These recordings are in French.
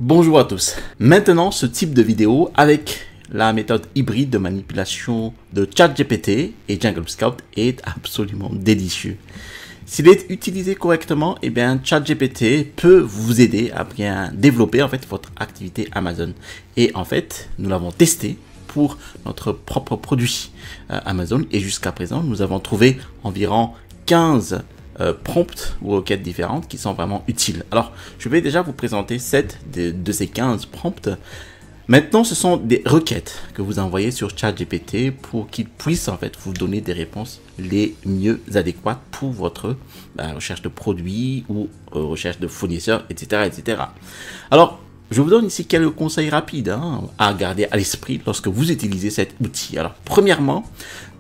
Bonjour à tous. Maintenant, ce type de vidéo avec la méthode hybride de manipulation de ChatGPT et Jungle Scout est absolument délicieux. S'il est utilisé correctement, ChatGPT peut vous aider à bien développer votre activité Amazon. Et en fait, nous l'avons testé pour notre propre produit Amazon et jusqu'à présent, nous avons trouvé environ 15 prompts ou requêtes différentes qui sont vraiment utiles. Alors, je vais déjà vous présenter 7 de ces 15 prompts. Maintenant, ce sont des requêtes que vous envoyez sur ChatGPT pour qu'il puisse vous donner des réponses les mieux adéquates pour votre recherche de produits ou recherche de fournisseurs, etc., etc. Alors, je vous donne ici quelques conseils rapides à garder à l'esprit lorsque vous utilisez cet outil. Alors, premièrement,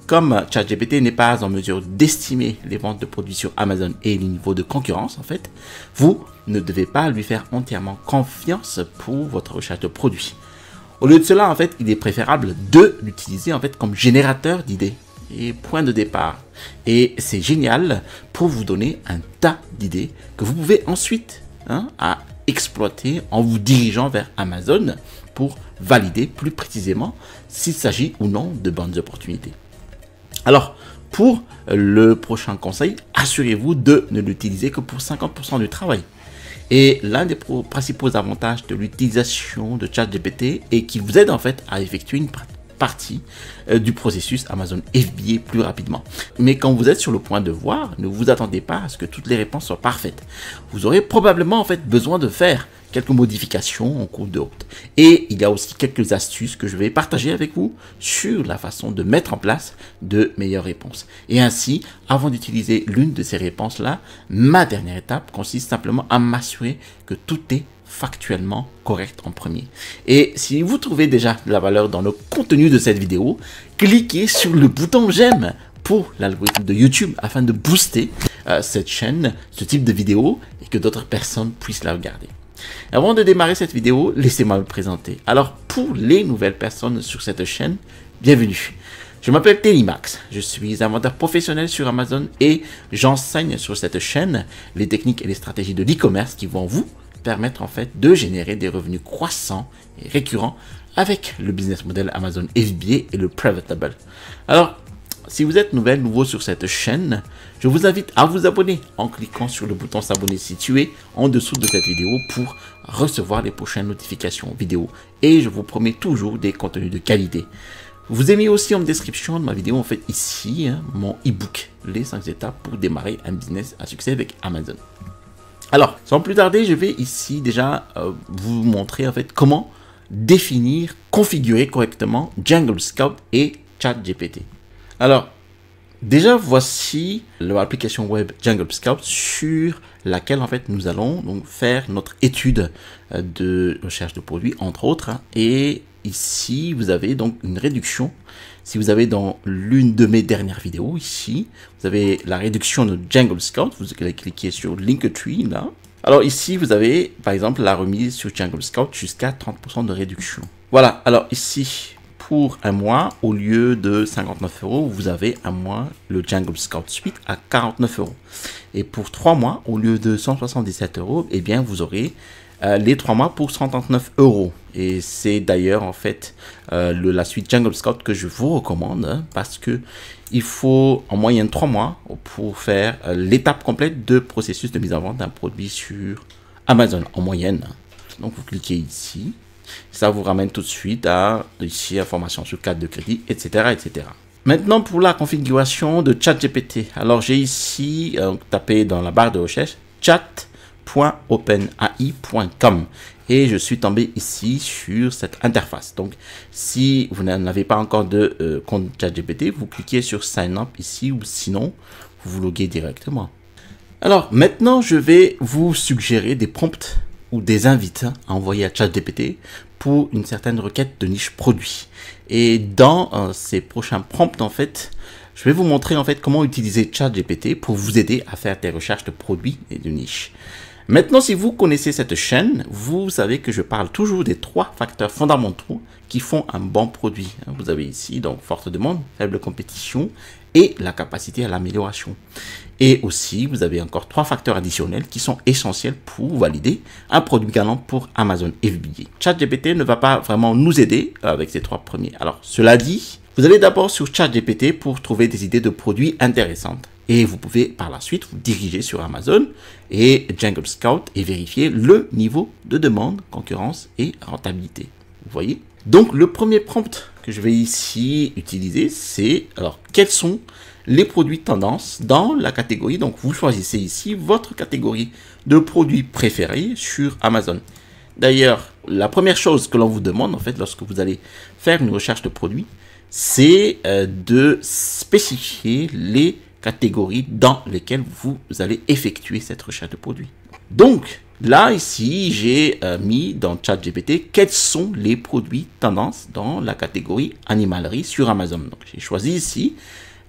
comme ChatGPT n'est pas en mesure d'estimer les ventes de produits sur Amazon et les niveaux de concurrence, vous ne devez pas lui faire entièrement confiance pour votre recherche de produits. Au lieu de cela, il est préférable de l'utiliser comme générateur d'idées et point de départ. Et c'est génial pour vous donner un tas d'idées que vous pouvez ensuite à exploiter en vous dirigeant vers Amazon pour valider plus précisément s'il s'agit ou non de bonnes opportunités. Alors, pour le prochain conseil, assurez-vous de ne l'utiliser que pour 50% du travail. Et l'un des principaux avantages de l'utilisation de ChatGPT est qu'il vous aide à effectuer une partie du processus Amazon FBA plus rapidement. Mais quand vous êtes sur le point de voir, ne vous attendez pas à ce que toutes les réponses soient parfaites. Vous aurez probablement besoin de faire quelques modifications en cours de route. Et il y a aussi quelques astuces que je vais partager avec vous sur la façon de mettre en place de meilleures réponses. Et ainsi, avant d'utiliser l'une de ces réponses-là, ma dernière étape consiste simplement à m'assurer que tout est factuellement correct en premier. Et si vous trouvez déjà de la valeur dans le contenu de cette vidéo, cliquez sur le bouton j'aime pour l'algorithme de YouTube afin de booster cette chaîne, ce type de vidéo et que d'autres personnes puissent la regarder. Avant de démarrer cette vidéo, laissez-moi me présenter. Alors, pour les nouvelles personnes sur cette chaîne, bienvenue. Je m'appelle Telimax, je suis un vendeur professionnel sur Amazon et j'enseigne sur cette chaîne les techniques et les stratégies de l'e-commerce qui vont vous permettre de générer des revenus croissants et récurrents avec le business model Amazon FBA et le Private Label. Alors, si vous êtes nouveau sur cette chaîne, je vous invite à vous abonner en cliquant sur le bouton s'abonner situé en dessous de cette vidéo pour recevoir les prochaines notifications vidéo. Et je vous promets toujours des contenus de qualité. Vous avez mis aussi en description de ma vidéo ici mon e-book, les 5 étapes pour démarrer un business à succès avec Amazon. Alors, sans plus tarder, je vais ici déjà vous montrer comment définir, configurer correctement Jungle Scout et ChatGPT. Alors, déjà, voici l'application web Jungle Scout sur laquelle nous allons donc faire notre étude de recherche de produits, entre autres. Et ici, vous avez donc une réduction. Si vous avez dans l'une de mes dernières vidéos, ici, vous avez la réduction de Jungle Scout. Vous allez cliquer sur Linktree là. Alors ici, vous avez par exemple la remise sur Jungle Scout jusqu'à 30% de réduction. Voilà, alors ici, pour un mois, au lieu de 59 €, vous avez un mois le Jungle Scout Suite à 49 €. Et pour 3 mois, au lieu de 177 €, vous aurez les 3 mois pour 139 €. Et c'est d'ailleurs la suite Jungle Scout que je vous recommande parce que il faut en moyenne 3 mois pour faire l'étape complète de processus de mise en vente d'un produit sur Amazon en moyenne. Donc vous cliquez ici. Ça vous ramène tout de suite à ici information sur carte de crédit, etc., etc. Maintenant pour la configuration de ChatGPT. Alors j'ai ici tapé dans la barre de recherche chat.openai.com et je suis tombé ici sur cette interface. Donc si vous n'avez pas encore de compte ChatGPT, vous cliquez sur Sign Up ici ou sinon vous vous loguez directement. Alors maintenant je vais vous suggérer des prompts ou des invites à envoyer à ChatGPT pour une certaine requête de niche produit. Et dans ces prochains prompts, je vais vous montrer comment utiliser ChatGPT pour vous aider à faire des recherches de produits et de niche. Maintenant, si vous connaissez cette chaîne, vous savez que je parle toujours des 3 facteurs fondamentaux qui font un bon produit. Vous avez ici donc forte demande, faible compétition et la capacité à l'amélioration. Et aussi, vous avez encore 3 facteurs additionnels qui sont essentiels pour valider un produit gagnant pour Amazon FBA. ChatGPT ne va pas vraiment nous aider avec ces 3 premiers. Alors, cela dit, vous allez d'abord sur ChatGPT pour trouver des idées de produits intéressantes. Et vous pouvez par la suite vous diriger sur Amazon et Jungle Scout et vérifier le niveau de demande, concurrence et rentabilité. Vous voyez? Donc, le premier prompt que je vais ici utiliser, c'est alors quels sont les produits tendance dans la catégorie. Donc, vous choisissez ici votre catégorie de produits préférés sur Amazon. D'ailleurs, la première chose que l'on vous demande, en fait, lorsque vous allez faire une recherche de produits, c'est de spécifier les catégories dans lesquelles vous allez effectuer cette recherche de produits. Donc, là, ici, j'ai mis dans ChatGPT quels sont les produits tendance dans la catégorie animalerie sur Amazon. Donc, j'ai choisi ici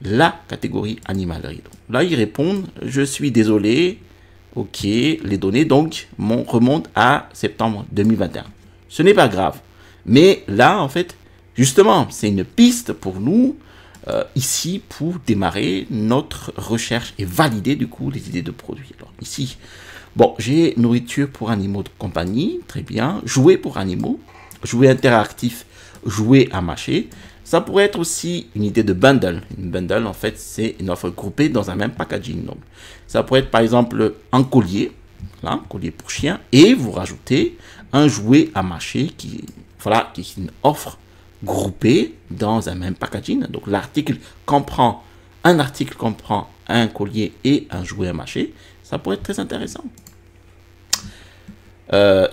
la catégorie animalerie. Donc, là, ils répondent, je suis désolé. Ok, les données donc remontent à septembre 2021. Ce n'est pas grave. Mais là, en fait, justement, c'est une piste pour nous ici pour démarrer notre recherche et valider du coup les idées de produits. Alors ici, bon, j'ai nourriture pour animaux de compagnie, très bien. Jouets pour animaux, jouets interactifs, jouets à mâcher. Ça pourrait être aussi une idée de bundle. Une bundle, en fait, c'est une offre groupée dans un même packaging. Donc, ça pourrait être, par exemple, un collier, là, un collier pour chien, et vous rajoutez un jouet à mâcher qui, voilà, qui est une offre groupée dans un même packaging. Donc, l'article comprend un collier et un jouet à mâcher. Ça pourrait être très intéressant.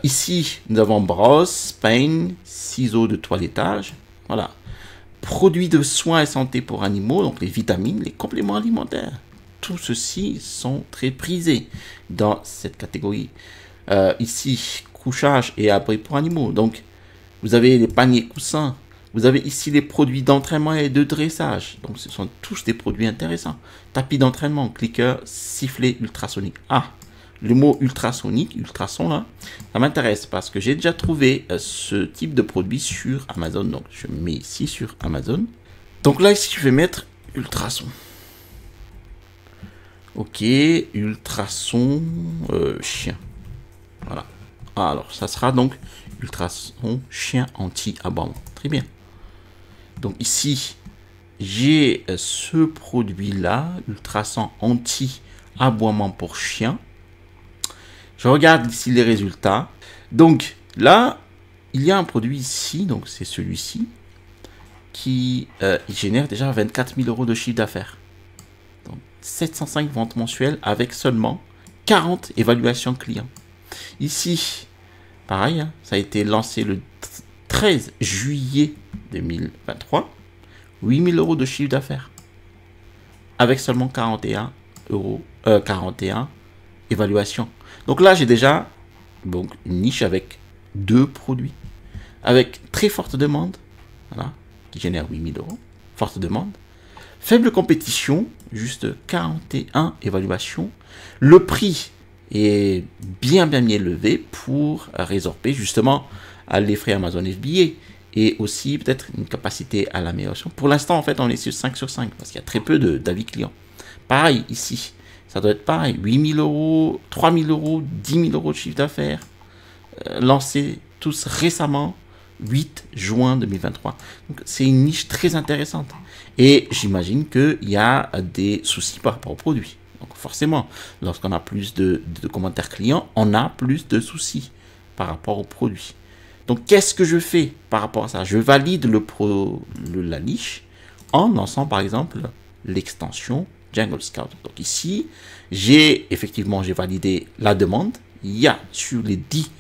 Ici, nous avons brosse, peigne, ciseaux de toilettage. Voilà. Produits de soins et santé pour animaux, donc les vitamines, les compléments alimentaires. Tout ceci sont très prisés dans cette catégorie. Ici, couchage et abri pour animaux. Donc, vous avez les paniers coussins. Vous avez ici les produits d'entraînement et de dressage. Donc, ce sont tous des produits intéressants. Tapis d'entraînement, clicker, sifflet ultrasonique. Ah, le mot ultrasonique, ultrason là, ça m'intéresse parce que j'ai déjà trouvé ce type de produit sur Amazon. Donc, je mets ici sur Amazon. Donc là, ici, je vais mettre ultrason. Ok, ultrason chien. Voilà. Alors, ça sera donc ultrason chien anti-aboiement. Très bien. Donc ici, j'ai ce produit-là, ultrason anti-aboiement pour chien. Je regarde ici les résultats. Donc là, il y a un produit ici, donc c'est celui-ci, qui génère déjà 24 000 € de chiffre d'affaires. 705 ventes mensuelles avec seulement 40 évaluations clients. Ici, pareil, hein, ça a été lancé le 13 juillet 2023. 8 000 € de chiffre d'affaires avec seulement 41 évaluations. Donc là, j'ai déjà donc, une niche avec 2 produits. Avec très forte demande, voilà, qui génère 8 000 €. Forte demande. Faible compétition, juste 41 évaluations. Le prix est bien élevé pour résorber justement les frais Amazon FBA. Et aussi peut-être une capacité à l'amélioration. Pour l'instant, en fait, on est sur 5 sur 5 parce qu'il y a très peu d'avis clients. Pareil, ici. Ça doit être pareil, 8 000 €, 3 000 €, 10 000 € de chiffre d'affaires, lancés tous récemment, 8 juin 2023. Donc, c'est une niche très intéressante. Et j'imagine qu'il y a des soucis par rapport au produit. Donc, forcément, lorsqu'on a plus de commentaires clients, on a plus de soucis par rapport au produit. Donc, qu'est-ce que je fais par rapport à ça? Je valide la niche en lançant, par exemple, l'extension Jungle Scout. Donc ici, j'ai validé la demande. Il y a sur les 10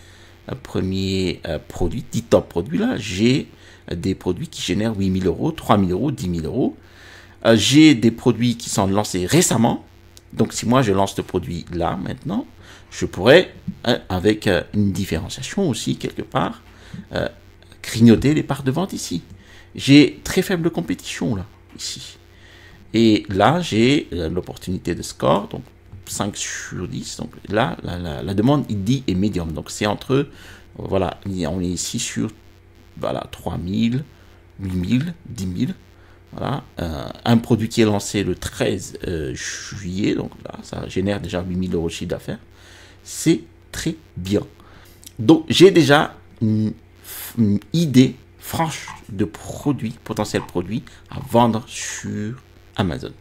premiers produits, 10 top produits là, j'ai des produits qui génèrent 8 000 €, 3 000 €, 10 000 €. J'ai des produits qui sont lancés récemment. Donc si moi je lance le produit là maintenant, je pourrais, avec une différenciation aussi quelque part, grignoter les parts de vente ici. J'ai très faible compétition là, ici. Et là, j'ai l'opportunité de score, donc 5 sur 10. Donc là, la demande, il dit, est médium. Donc c'est entre, voilà, on est ici sur, voilà, 3 000, 8 000, 10 000. Voilà, un produit qui est lancé le 13 juillet, donc là, ça génère déjà 8000 € de chiffre d'affaires. C'est très bien. Donc, j'ai déjà une idée franche de produits, potentiels produits à vendre sur Amazon.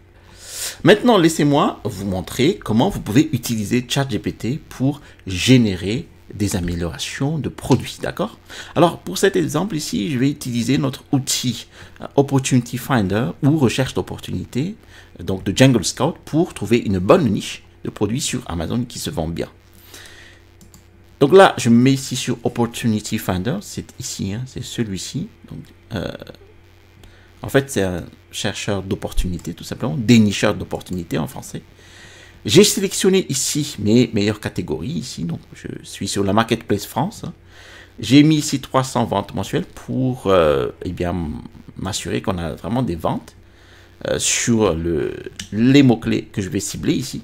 Maintenant, laissez-moi vous montrer comment vous pouvez utiliser ChatGPT pour générer des améliorations de produits, d'accord? Alors, pour cet exemple ici, je vais utiliser notre outil Opportunity Finder ou recherche d'opportunités, donc de Jungle Scout, pour trouver une bonne niche de produits sur Amazon qui se vend bien. Donc là, je me mets ici sur Opportunity Finder, c'est ici, hein, c'est celui-ci. En fait, c'est un chercheur d'opportunités, tout simplement, dénicheur d'opportunités en français. J'ai sélectionné ici mes meilleures catégories, ici, donc je suis sur la Marketplace France. J'ai mis ici 300 ventes mensuelles pour eh bien m'assurer qu'on a vraiment des ventes sur les mots-clés que je vais cibler ici.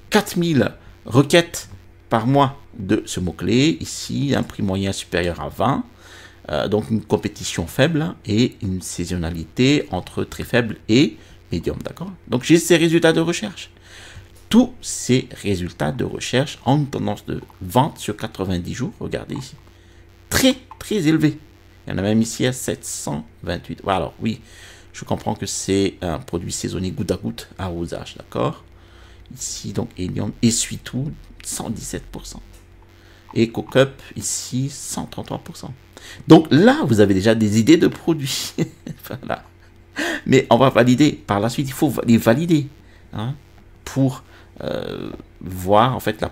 4000 requêtes par mois de ce mot-clé, ici, un prix moyen supérieur à 20. Donc une compétition faible et une saisonnalité entre très faible et médium, d'accord? Donc j'ai ces résultats de recherche. Tous ces résultats de recherche ont une tendance de vente sur 90 jours, regardez ici, très très élevé. Il y en a même ici à 728. Alors oui, je comprends que c'est un produit saisonnier goutte à goutte, arrosage, d'accord? Ici donc Helium essuie-tout, 117%. Et Eco-Cup ici, 133%. Donc là, vous avez déjà des idées de produits. Voilà. Mais on va valider. Par la suite, il faut les valider, hein, pour voir en fait la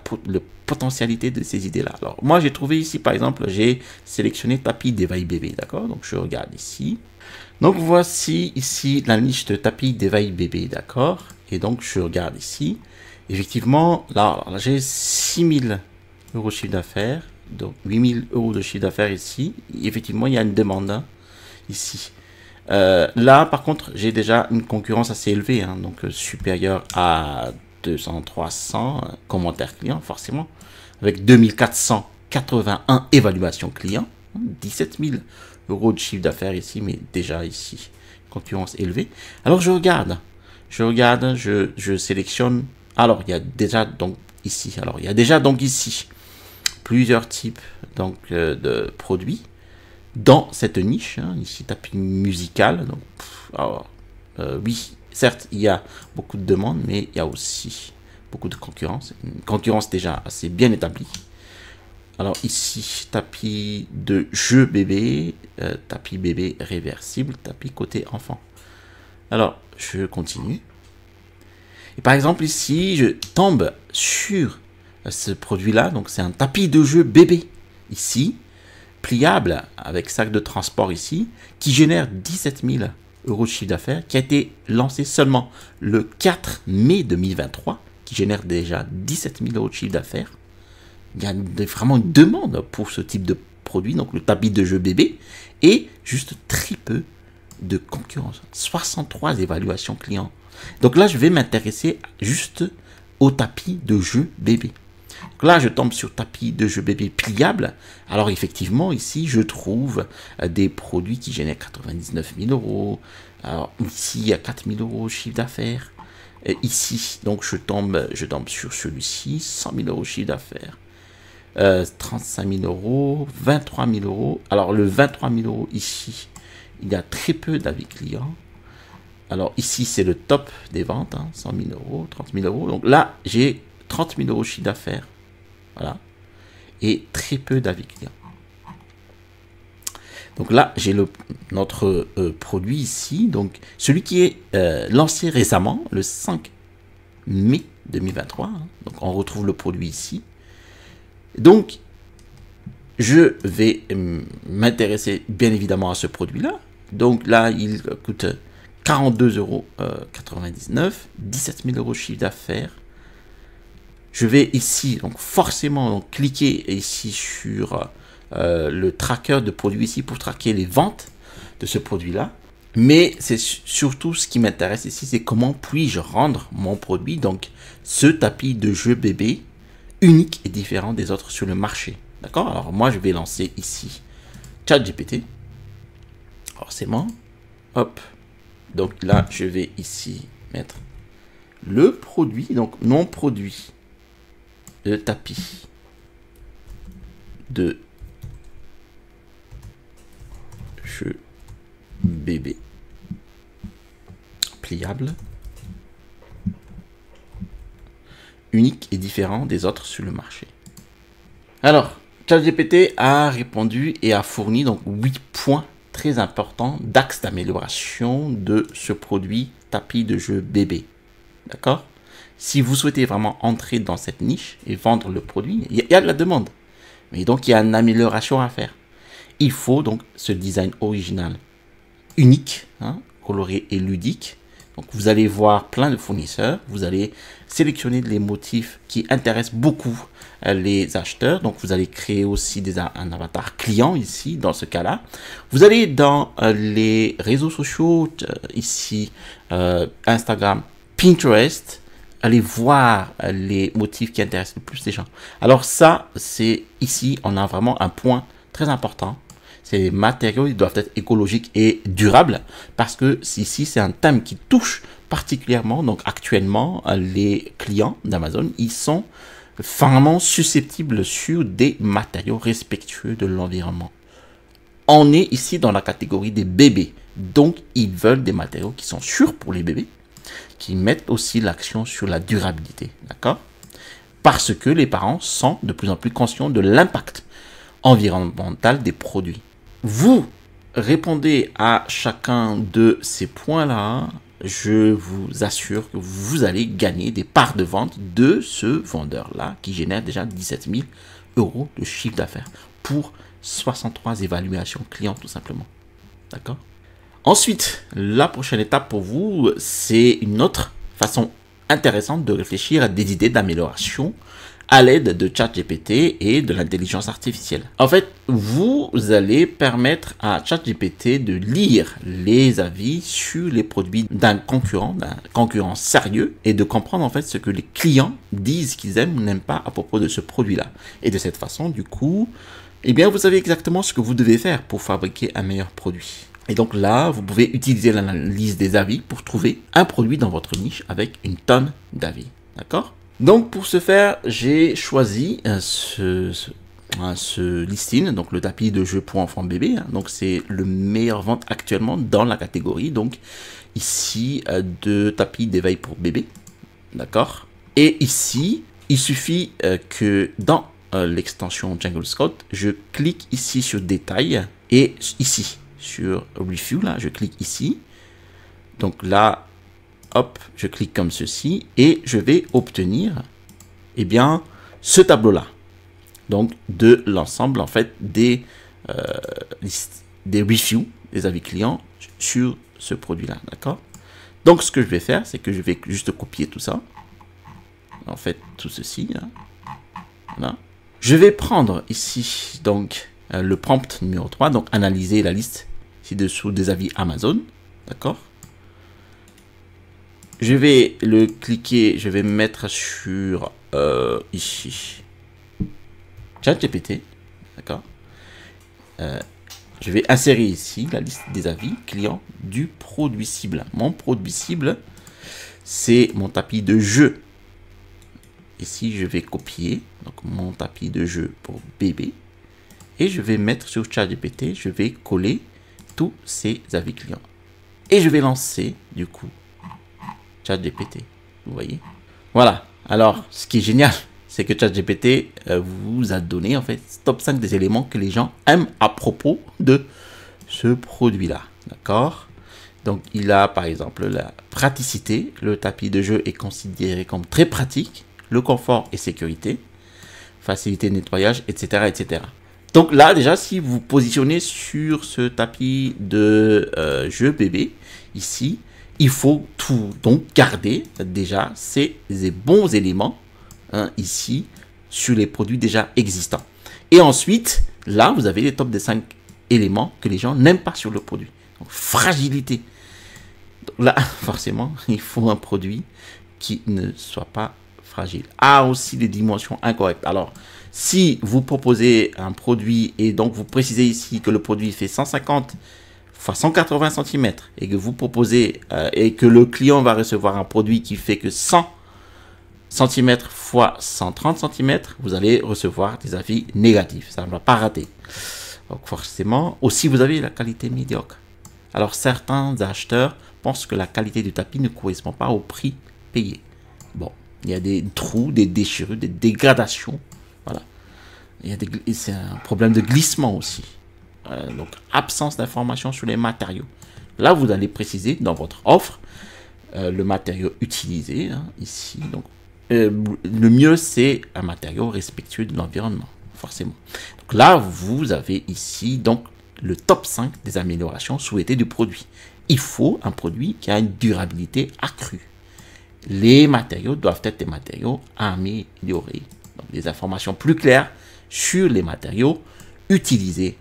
potentialité de ces idées-là. Alors moi, j'ai trouvé ici, par exemple, j'ai sélectionné tapis d'éveil bébé, d'accord? Donc je regarde ici. Donc voici ici la niche de tapis d'éveil bébé, d'accord? Et donc je regarde ici. Effectivement, là j'ai 6000 € de chiffre d'affaires, donc 8000 € de chiffre d'affaires ici. Effectivement, il y a une demande, hein, ici. Là, par contre, j'ai déjà une concurrence assez élevée, hein, donc supérieure à 200-300 commentaires clients, forcément, avec 2481 évaluations clients, 17 000 € de chiffre d'affaires ici, mais déjà ici, concurrence élevée. Alors, je regarde, je sélectionne. Alors, il y a déjà donc ici, plusieurs types donc de produits dans cette niche, hein, ici tapis musical. Donc, oui, certes, il y a beaucoup de demandes, mais il y a aussi beaucoup de concurrence, une concurrence déjà assez bien établie. Alors ici, tapis de jeu bébé, tapis bébé réversible, tapis côté enfant. Alors, je continue. Et par exemple, ici, je tombe sur ce produit-là. Donc, c'est un tapis de jeu bébé. Ici, pliable, avec sac de transport ici, qui génère 17 000 € de chiffre d'affaires, qui a été lancé seulement le 4 mai 2023, qui génère déjà 17 000 € de chiffre d'affaires. Il y a vraiment une demande pour ce type de produit, donc le tapis de jeu bébé, et juste très peu de concurrence. 63 évaluations clients. Donc là, je vais m'intéresser juste au tapis de jeu bébé. Donc là, je tombe sur tapis de jeu bébé pliable. Alors effectivement, ici, je trouve des produits qui génèrent 99 000 €. Alors ici, il y a 4 000 € de chiffre d'affaires. Ici, donc je tombe sur celui-ci, 100 000 € de chiffre d'affaires. 35 000 €, 23 000 €. Alors le 23 000 € ici, il y a très peu d'avis clients. Alors ici, c'est le top des ventes, hein, 100 000 €, 30 000 €. Donc là, j'ai 30 000 € de chiffre d'affaires. Voilà. Et très peu d'avis clients. Donc là, j'ai notre produit ici. Donc celui qui est lancé récemment, le 5 mai 2023. Hein. Donc on retrouve le produit ici. Donc, je vais m'intéresser bien évidemment à ce produit-là. Donc là, il coûte 42,99 €, 17 000 € de chiffre d'affaires. Je vais ici, donc forcément, donc, cliquer ici sur le tracker de produit ici pour traquer les ventes de ce produit-là. Mais c'est surtout ce qui m'intéresse ici, c'est comment puis-je rendre mon produit, donc ce tapis de jeu bébé, unique et différent des autres sur le marché. D'accord? Alors moi, je vais lancer ici ChatGPT. Forcément. Hop. Donc là, je vais ici mettre le produit, donc non produit, le tapis de jeu bébé pliable, unique et différent des autres sur le marché. Alors, ChatGPT a répondu et a fourni donc 8 points très importants d'axes d'amélioration de ce produit tapis de jeu bébé. D'accord? Si vous souhaitez vraiment entrer dans cette niche et vendre le produit, il y a de la demande. Mais donc, il y a une amélioration à faire. Il faut donc ce design original, unique, hein, coloré et ludique. Donc, vous allez voir plein de fournisseurs. Vous allez sélectionner les motifs qui intéressent beaucoup les acheteurs. Donc, vous allez créer aussi un avatar client ici, dans ce cas-là. Vous allez dans les réseaux sociaux, ici, Instagram, Pinterest. Allez voir les motifs qui intéressent le plus les gens. Alors ça, c'est ici, on a vraiment un point très important. Ces matériaux, ils doivent être écologiques et durables parce que ici, c'est un thème qui touche particulièrement. Donc actuellement, les clients d'Amazon, ils sont vraiment susceptibles sur des matériaux respectueux de l'environnement. On est ici dans la catégorie des bébés. Donc, ils veulent des matériaux qui sont sûrs pour les bébés, qui mettent aussi l'action sur la durabilité, d'accord? Parce que les parents sont de plus en plus conscients de l'impact environnemental des produits. Vous répondez à chacun de ces points-là, je vous assure que vous allez gagner des parts de vente de ce vendeur-là qui génère déjà 17 000 € de chiffre d'affaires pour 63 évaluations clients tout simplement, d'accord? Ensuite, la prochaine étape pour vous, c'est une autre façon intéressante de réfléchir à des idées d'amélioration à l'aide de ChatGPT et de l'intelligence artificielle. En fait, vous allez permettre à ChatGPT de lire les avis sur les produits d'un concurrent sérieux et de comprendre en fait ce que les clients disent qu'ils aiment ou n'aiment pas à propos de ce produit-là. Et de cette façon, du coup, eh bien, vous savez exactement ce que vous devez faire pour fabriquer un meilleur produit. Et donc là, vous pouvez utiliser l'analyse des avis pour trouver un produit dans votre niche avec une tonne d'avis. D'accord? Donc pour ce faire, j'ai choisi ce listing, donc le tapis de jeu pour enfants bébés. Donc c'est le meilleur vente actuellement dans la catégorie. Donc ici, de tapis d'éveil pour bébé. D'accord? Et ici, il suffit que dans l'extension Jungle Scout, je clique ici sur détail et ici sur Review, là, je clique ici. Donc là, hop, je clique comme ceci et je vais obtenir, eh bien, ce tableau-là. Donc, de l'ensemble, en fait, des reviews, des avis clients sur ce produit-là, d'accord? Donc, ce que je vais faire, c'est que je vais juste copier tout ça. En fait, tout ceci, hein. Voilà. Je vais prendre ici, donc, le prompt numéro 3, donc analyser la liste ci-dessous des avis Amazon, d'accord? Je vais le cliquer, je vais me mettre sur ici, ChatGPT, d'accord? Je vais insérer ici la liste des avis clients du produit cible. Mon produit cible, c'est mon tapis de jeu. Ici, je vais copier donc mon tapis de jeu pour bébé et je vais mettre sur ChatGPT, je vais coller tous ces avis clients et je vais lancer du coup ChatGPT. Vous voyez, voilà. Alors, ce qui est génial, c'est que ChatGPT vous a donné en fait top 5 des éléments que les gens aiment à propos de ce produit-là, d'accord? Donc, il a par exemple la praticité. Le tapis de jeu est considéré comme très pratique. Le confort et sécurité, facilité de nettoyage, etc., etc. Donc là, déjà, si vous positionnez sur ce tapis de jeu bébé, ici, il faut tout donc garder déjà ces bons éléments ici sur les produits déjà existants. Et ensuite, là, vous avez les top des 5 éléments que les gens n'aiment pas sur le produit. Donc, fragilité. Donc là, forcément, il faut un produit qui ne soit pas fragile. A aussi des dimensions incorrectes. Alors, si vous proposez un produit et donc vous précisez ici que le produit fait 150 fois 180 cm et que vous proposez et que le client va recevoir un produit qui fait que 100 cm fois 130 cm, vous allez recevoir des avis négatifs. Ça ne va pas rater. Donc forcément, aussi vous avez la qualité médiocre. Alors certains acheteurs pensent que la qualité du tapis ne correspond pas au prix payé. Bon, il y a des trous, des déchirures, des dégradations. Voilà. C'est un problème de glissement aussi. Donc absence d'informations sur les matériaux. Là, vous allez préciser dans votre offre le matériau utilisé, hein, ici. Donc le mieux, c'est un matériau respectueux de l'environnement, forcément. Donc là, vous avez ici donc le top 5 des améliorations souhaitées du produit. Il faut un produit qui a une durabilité accrue. Les matériaux doivent être des matériaux améliorés. Donc des informations plus claires sur les matériaux utilisés,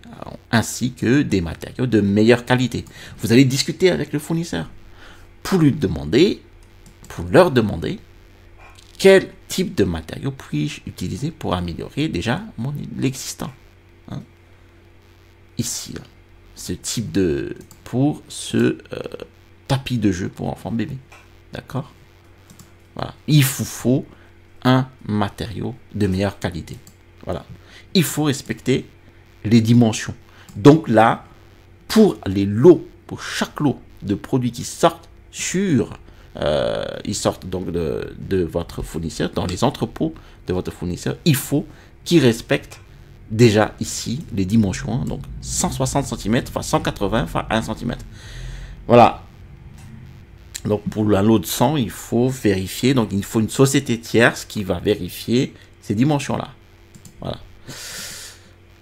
ainsi que des matériaux de meilleure qualité. Vous allez discuter avec le fournisseur pour leur demander quel type de matériaux puis-je utiliser pour améliorer déjà l'existant. Hein? Ici, là, ce type de... pour ce tapis de jeu pour enfants bébés. D'accord? Voilà. Il vous faut un matériau de meilleure qualité. Voilà. Il faut respecter les dimensions. Donc là, pour les lots, pour chaque lot de produits qui sortent sur... ils sortent donc de votre fournisseur, dans les entrepôts de votre fournisseur, il faut qu'ils respectent déjà ici les dimensions, hein, donc 160 cm x 180 x 1 cm. Voilà. Donc pour un lot de 100, il faut vérifier, donc il faut une société tierce qui va vérifier ces dimensions-là. Voilà.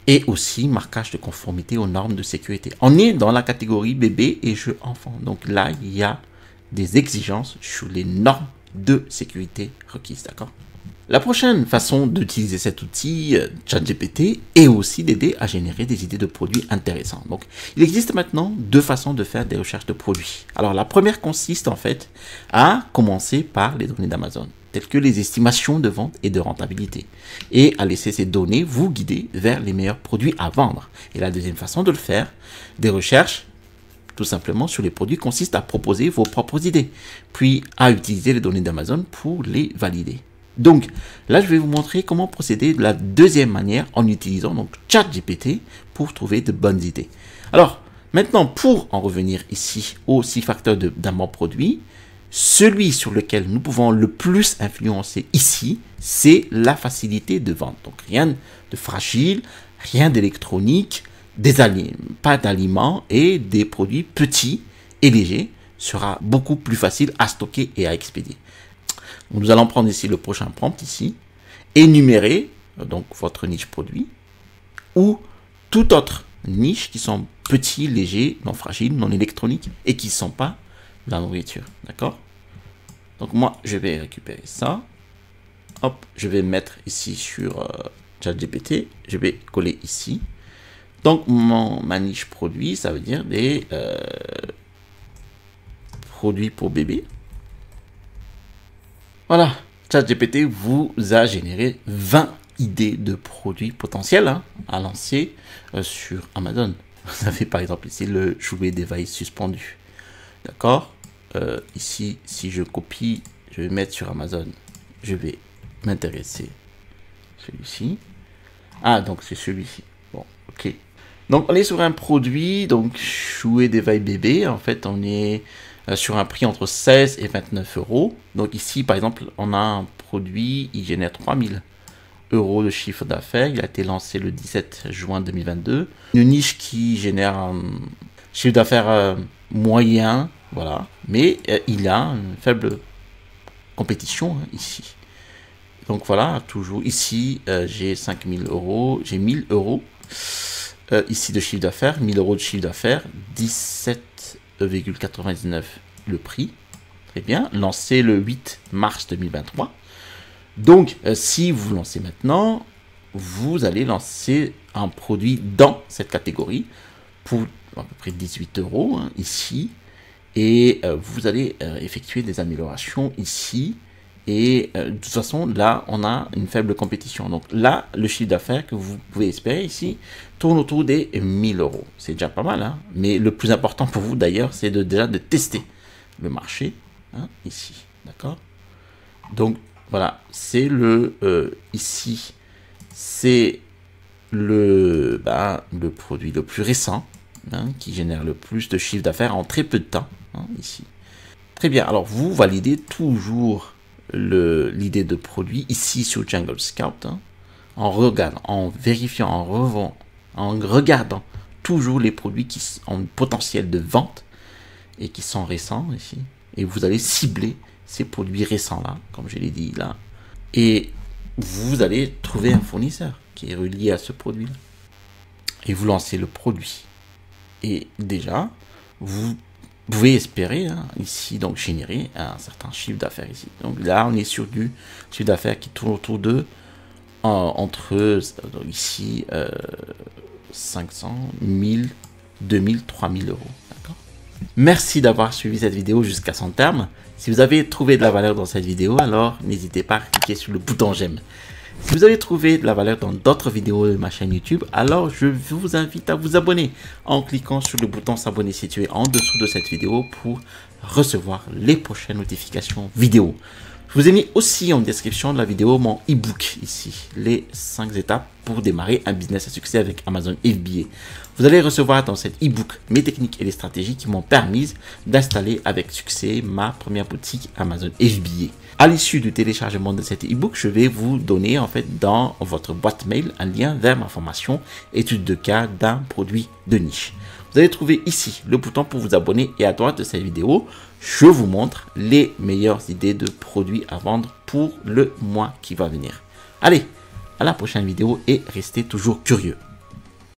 Et aussi marquage de conformité aux normes de sécurité. On est dans la catégorie bébé et jeux enfants. Donc là, il y a des exigences sur les normes de sécurité requises, d'accord? La prochaine façon d'utiliser cet outil ChatGPT est aussi d'aider à générer des idées de produits intéressants. Donc, il existe maintenant deux façons de faire des recherches de produits. Alors, la première consiste en fait à commencer par les données d'Amazon, telles que les estimations de vente et de rentabilité, et à laisser ces données vous guider vers les meilleurs produits à vendre. Et la deuxième façon de le faire, des recherches tout simplement sur les produits, consiste à proposer vos propres idées, puis à utiliser les données d'Amazon pour les valider. Donc là, je vais vous montrer comment procéder de la deuxième manière en utilisant donc ChatGPT pour trouver de bonnes idées. Alors maintenant, pour en revenir ici aux 6 facteurs d'un bon produit, celui sur lequel nous pouvons le plus influencer ici, c'est la facilité de vente. Donc rien de fragile, rien d'électronique, pas d'aliments et des produits petits et légers sera beaucoup plus facile à stocker et à expédier. Nous allons prendre ici le prochain prompt ici, énumérer donc votre niche produit ou toute autre niche qui sont petits, légers, non fragiles, non électroniques et qui ne sont pas de la nourriture. D'accord? Donc moi, je vais récupérer ça. Hop, je vais mettre ici sur ChatGPT. Je vais coller ici. Donc, ma niche produit, ça veut dire des produits pour bébé. Voilà, ChatGPT vous a généré 20 idées de produits potentiels hein, à lancer sur Amazon. Vous avez par exemple ici le jouet d'éveil suspendu. D'accord? Ici, si je copie, je vais mettre sur Amazon. Je vais m'intéresser celui-ci. Ah, donc c'est celui-ci. Bon, ok. Donc, on est sur un produit, donc jouet d'éveil bébé. En fait, on est sur un prix entre 16 et 29 euros. Donc ici, par exemple, on a un produit, il génère 3000 euros de chiffre d'affaires. Il a été lancé le 17 juin 2022. Une niche qui génère un chiffre d'affaires moyen, voilà. Mais il a une faible compétition hein, ici. Donc voilà, toujours ici, j'ai 5000 euros, j'ai 1000 euros. Ici de chiffre d'affaires, 1000 euros de chiffre d'affaires, 17,99 le prix. Très bien, lancé le 8 mars 2023. Donc, si vous lancez maintenant, vous allez lancer un produit dans cette catégorie pour à peu près 18 euros ici. Et vous allez effectuer des améliorations ici Et de toute façon, là, on a une faible compétition. Donc là, le chiffre d'affaires que vous pouvez espérer ici tourne autour des 1000 euros. C'est déjà pas mal, hein. Mais le plus important pour vous d'ailleurs, c'est déjà de tester le marché, hein, ici. D'accord? Donc voilà, c'est ici, c'est le produit le plus récent, hein, qui génère le plus de chiffre d'affaires en très peu de temps, hein, ici. Très bien, alors vous validez toujours l'idée de produit ici sur Jungle Scout, hein, en regardant, en vérifiant, en regardant toujours les produits qui ont un potentiel de vente et qui sont récents ici. Et vous allez cibler ces produits récents là, comme je l'ai dit là. Et vous allez trouver un fournisseur qui est relié à ce produit là. Et vous lancez le produit. Et déjà, vous pouvez espérer, hein, ici, donc générer un certain chiffre d'affaires ici. Donc là, on est sur du chiffre d'affaires qui tourne autour de, entre ici, 500, 1000, 2000, 3000 euros. D'accord? Merci d'avoir suivi cette vidéo jusqu'à son terme. Si vous avez trouvé de la valeur dans cette vidéo, alors n'hésitez pas à cliquer sur le bouton j'aime. Si vous avez trouvé de la valeur dans d'autres vidéos de ma chaîne YouTube, alors je vous invite à vous abonner en cliquant sur le bouton s'abonner situé en dessous de cette vidéo pour recevoir les prochaines notifications vidéo. Je vous ai mis aussi en description de la vidéo mon e-book ici, les 5 étapes pour démarrer un business à succès avec Amazon FBA. Vous allez recevoir dans cet e-book mes techniques et les stratégies qui m'ont permis d'installer avec succès ma première boutique Amazon FBA. À l'issue du téléchargement de cet e-book, je vais vous donner en fait dans votre boîte mail un lien vers ma formation étude de cas d'un produit de niche. Vous allez trouver ici le bouton pour vous abonner et à droite de cette vidéo, je vous montre les meilleures idées de produits à vendre pour le mois qui va venir. Allez, à la prochaine vidéo et restez toujours curieux.